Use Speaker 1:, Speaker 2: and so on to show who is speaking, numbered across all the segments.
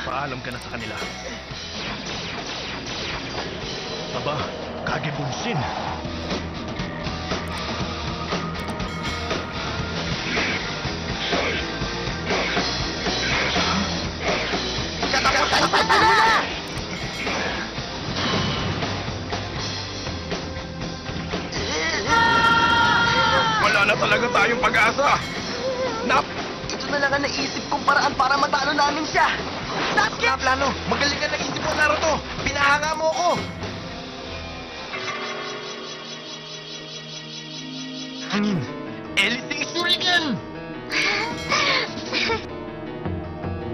Speaker 1: Magpaalam ka na sa kanila. Aba, Kage Bunshin. Wala na talaga tayong pag-asa.
Speaker 2: Ito na lang ang naisip kong paraan para matalo namin siya. Sasuke!
Speaker 3: Wala plano. Magaling ka nag-isip mo, Naruto. Pinahanga mo ako. Hangin. Anything Shuriken!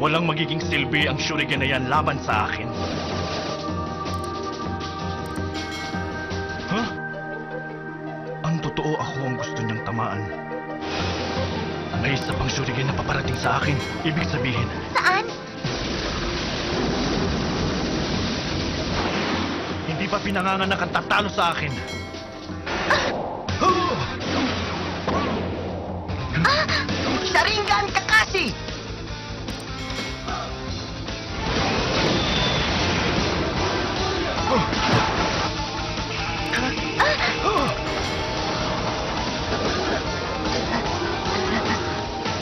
Speaker 1: Walang magiging silbi ang shuriken na yan laban sa akin. Huh? Ang totoo, ako ang gusto niyang tamaan. May isa pang shuriken na paparating sa akin. Ibig sabihin,
Speaker 4: Saan?
Speaker 1: hindi pa pinanganganak ang tatalo sa akin.
Speaker 2: Sharingan Kakashi!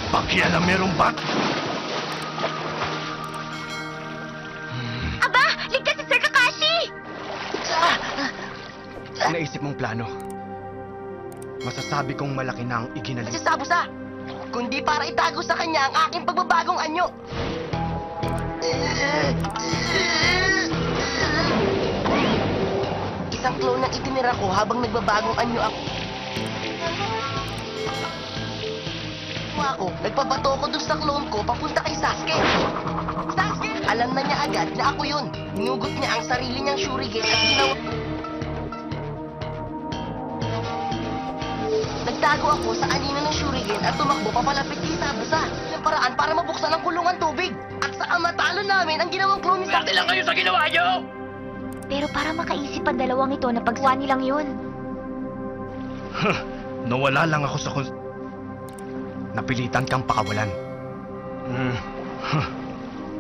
Speaker 1: Pakyan na merong bat.
Speaker 4: Aba! Ligtas si Sir Kakashi!
Speaker 3: Naisip mong plano. Masasabi kong malaki na ang iginaling.
Speaker 2: Si Sabusa! Kundi para itago sa kanya ang aking pagbabagong anyo. Isang clone ang itinira ko habang nagbabagong anyo ako. Nagpabato ko doon sa clone ko papunta kay Sasuke. Sasuke! Alam na niya agad na ako yun. Hinugot niya ang sarili niyang shuriken at ginawa... Nagtago ako sa anino ng shuriken at tumakbo papalapit kay Sabusa. Ng paraan para mabuksan ang kulungan tubig. At saka matalo namin ang ginawang clone ni Sasuke.
Speaker 1: lang kayo sa ginawa niyo!
Speaker 4: Pero para makaisip ang dalawang ito na pagsawa nilang yun.
Speaker 1: Nawala lang ako sa
Speaker 3: Napilitan kang pakawalan.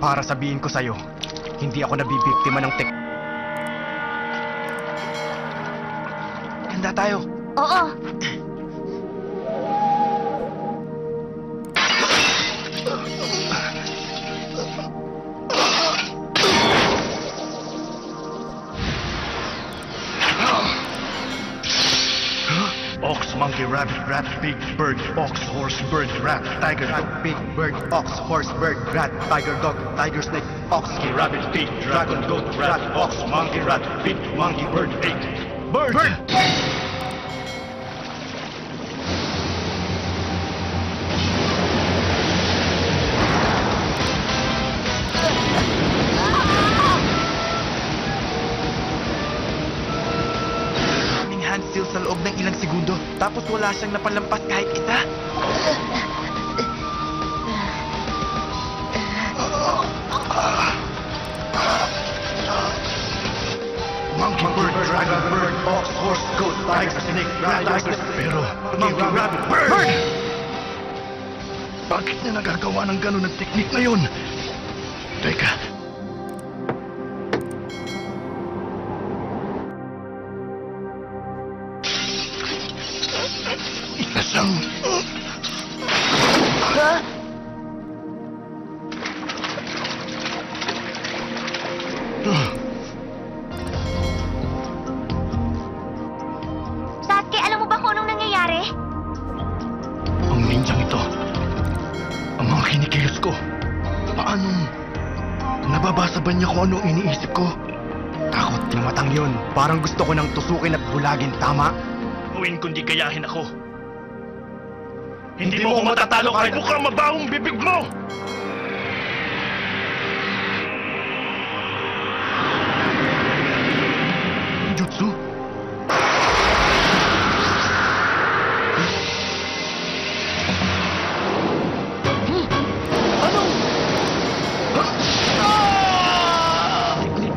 Speaker 3: Para sabihin ko sa'yo, hindi ako nabibiktima ng Handa tayo.
Speaker 4: Oo.
Speaker 1: Ox, monkey, rabbit, rat, pig, bird, ox, horse, bird, rat, tiger, dog,
Speaker 3: Pig, bird, ox, horse, bird, rat, tiger, dog, tiger, snake, ox,
Speaker 1: rabbit, pig, dragon, goat, rat, ox, monkey, rat, pig, monkey, bird, pig, bird!
Speaker 3: Aming hand seal sa loob ng ilang segundo, tapos wala siyang napalampas kahit isa.
Speaker 1: Monkey, bird, dragon, bird, ox, horse, goat, tiger, snake, rat, tiger, pero monkey, rabbit, bird! Bakit niya nagagawa ng ganun ang teknik na yun? Teka. Isa siyang...
Speaker 2: Ha?
Speaker 4: Sasuke, alam mo ba kung anong nangyayari?
Speaker 1: Ang ninjang ito, ang mga kinikilos ko, paanong nababasa ba niya kung ano iniisip ko?
Speaker 3: Takot yung matang yun. Parang gusto ko nang tusukin at bulagin, tama?
Speaker 1: Gawin kundi gayahin ako. Hindi mo ako matatalo kahit mukhang mabawong bibig mo! Jutsu? Ano?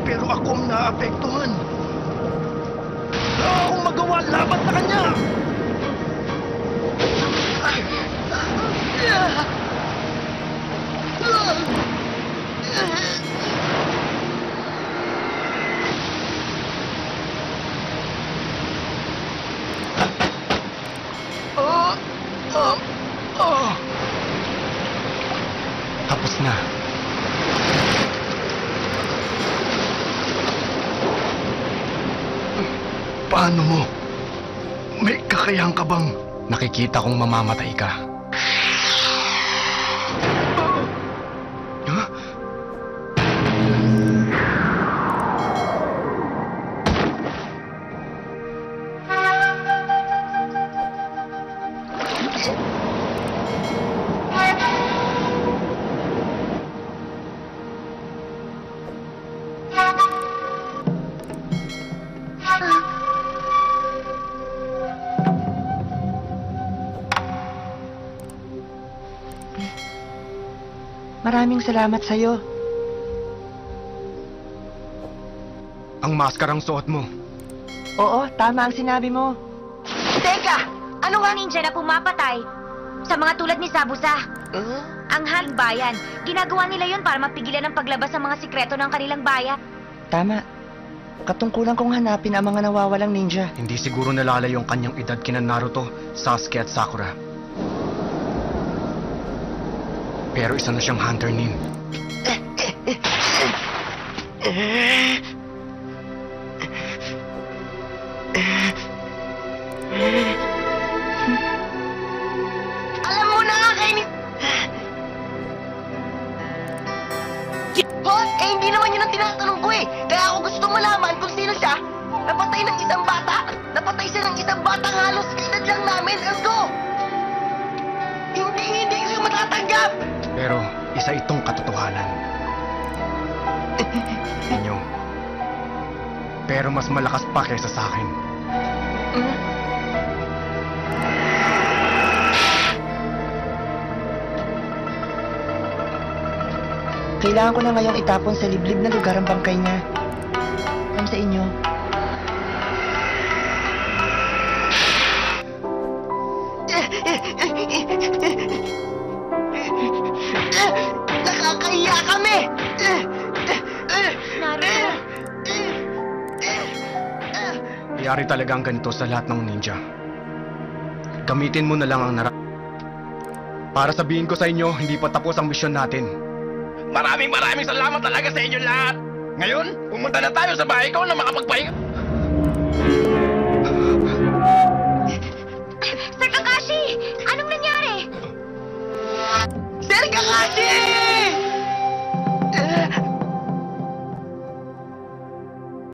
Speaker 1: Pero ako ang naapektuhan. Wala akong magawa laban sa kanya! Tapos na. Paano mo? May kakayahan ka bang nakikita kong mamamatay ka? Huh?
Speaker 2: Maraming salamat sa'yo.
Speaker 1: Ang maskarang suot mo.
Speaker 2: Oo, tama ang sinabi mo. Teka! Ano nga?
Speaker 4: Ninja na pumapatay sa mga tulad ni Sabusa. Ang Han Bayan. Ginagawa nila yun para mapigilan ang paglabas ng mga sikreto ng kanilang bayan.
Speaker 2: Tama. Katungkulan kong hanapin ang mga nawawalang ninja.
Speaker 1: Hindi siguro nalalayo ang kanyang edad kina Naruto, Sasuke at Sakura. Pero isa na siyang Hunter Nin.
Speaker 2: Alam mo na nga kayo ni... Hindi naman yun ang tinatanong ko eh. Kaya ako gusto malaman kung sino siya. Napatay ng isang bata. Napatay siya ng isang batang halos edad lang namin. Go! Hindi ko matatanggap!
Speaker 1: Pero isa itong katotohanan. Ninyo. Pero mas malakas pa kaysa sa akin.
Speaker 2: Kailangan ko na ngayong itapon sa liblib na lugar ang bangkay niya. Alam sa inyo. Nakakahiya kami!
Speaker 4: Naruto.
Speaker 1: Iyari talaga ang ganito sa lahat ng ninja. Gamitin mo na lang ang para sabihin ko sa inyo, hindi pa tapos ang misyon natin. Maraming salamat talaga sa inyo lahat. Ngayon, pumunta na tayo sa bahay ko na makapagpahinga.
Speaker 4: Sir Kakashi! Anong nangyari?
Speaker 2: Sir Kakashi!